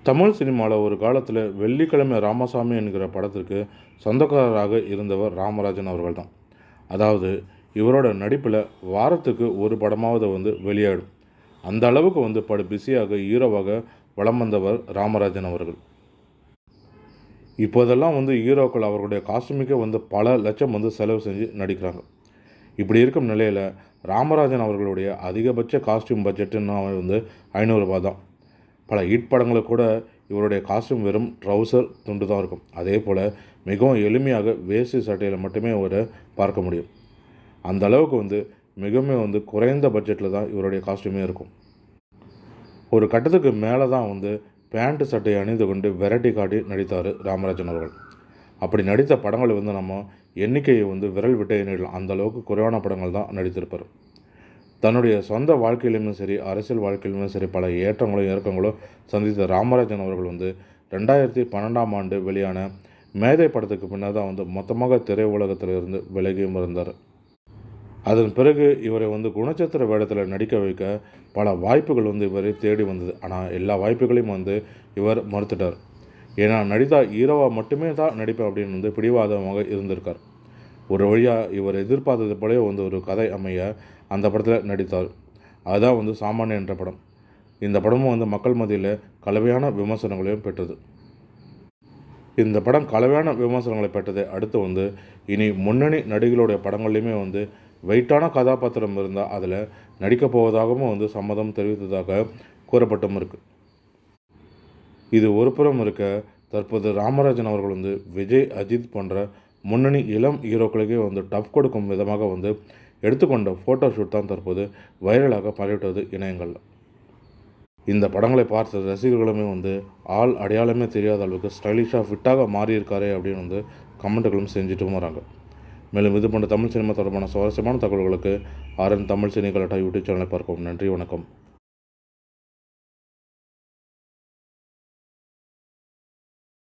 தமிழ் சினிமாவில் ஒரு காலத்தில் வெள்ளிக்கிழமை ராமசாமி என்கிற படத்திற்கு சொந்தக்காரராக இருந்தவர் ராமராஜன் அவர்கள் தான். அதாவது இவரோட நடிப்பில் வாரத்துக்கு ஒரு படமாவது வெளியாடும். அந்த அளவுக்கு படு பிஸியாக ஹீரோவாக வலம் வந்தவர் ராமராஜன் அவர்கள். இப்போதெல்லாம் ஹீரோக்கள் அவர்களுடைய காஸ்டியூமுக்கே பல லட்சம் செலவு செஞ்சு நடிக்கிறாங்க. இப்படி இருக்கும் நிலையில் ராமராஜன் அவர்களுடைய அதிகபட்ச காஸ்டியூம் பட்ஜெட்டுன்னு 500 ரூபா தான். பல ஹிட் படங்களுக்கு கூட இவருடைய காஸ்டியூம் வெறும் ட்ரௌசர் துண்டு தான் இருக்கும். அதே போல் மிகவும் எளிமையாக வேஷ்டி சட்டையில் மட்டுமே பார்க்க முடியும். அந்த அளவுக்கு மிகவும் குறைந்த பட்ஜெட்டில் தான் இவருடைய காஸ்டியூமே இருக்கும். ஒரு கட்டத்துக்கு மேலே தான் பேண்ட் சட்டையை அணிந்து கொண்டு வெரைட்டி காட்டி நடித்தார் ராமராஜன் அவர்கள். அப்படி நடித்த படங்களை நம்ம எண்ணிக்கையை விரல் விட்டு எண்ணிடலாம். அந்தளவுக்கு குறைவான படங்கள் தான் நடித்திருப்பார். தன்னுடைய சொந்த வாழ்க்கையிலுமே சரி, அரசியல் வாழ்க்கையிலுமே சரி, பல ஏற்றங்களும் இறக்கங்களும் சந்தித்த ராமராஜன் அவர்கள் 2012ஆம் ஆண்டு வெளியான மேதை படத்துக்கு பின்னர் தான் மொத்தமாக திரை உலகத்திலிருந்து விலகியும் இருந்தார். அதன் பிறகு இவரை குணச்சித்திர வேடத்தில் நடிக்க வைக்க பல வாய்ப்புகள் இவரை தேடி வந்தது. ஆனால் எல்லா வாய்ப்புகளையும் இவர் மறுத்துட்டார். ஏன்னா நடித்தா ஹீரோவாக மட்டுமே தான் நடிப்பேன் அப்படின்னு பிடிவாதமாக இருந்திருக்கார். ஒரு வழியாக இவர் எதிர்பார்த்தது போலே ஒரு கதை அமைய அந்த படத்தில் நடித்தார். அதுதான் சாமானியன் என்ற படம். இந்த படமும் மக்கள் மத்தியில் கலவையான விமர்சனங்களையும் பெற்றது. இந்த படம் கலவையான விமர்சனங்களை பெற்றதை அடுத்து இனி முன்னணி நடிகளுடைய படங்கள்லையுமே வெயிட்டான கதாபாத்திரம் இருந்தால் அதில் நடிக்கப் போவதாகவும் சம்மதம் தெரிவித்ததாக கூறப்பட்டும் இருக்குது. இது ஒரு புறம் இருக்க, தற்போது ராமராஜன் அவர்கள் விஜய், அஜித் போன்ற முன்னணி இளம் ஹீரோக்களுக்கே டஃப் கொடுக்கும் விதமாக எடுத்துக்கொண்ட ஃபோட்டோ ஷூட் தான் தற்போது வைரலாக பரவிட்டது இணையங்களில். இந்த படங்களை பார்த்த ரசிகர்களுமே ஆள் அடையாளமே தெரியாத அளவுக்கு ஸ்டைலிஷாக ஃபிட்டாக மாறியிருக்காரே அப்படின்னு கமெண்ட்டுகளும் செஞ்சுட்டும் வராங்க. மேலும் இது போன்ற தமிழ் சினிமா தொடர்பான சுவாரஸ்யமான தகவல்களுக்கு RN தமிழ் சினி கலாட்டா யூடியூப் சேனலை பார்க்கவும். நன்றி, வணக்கம்.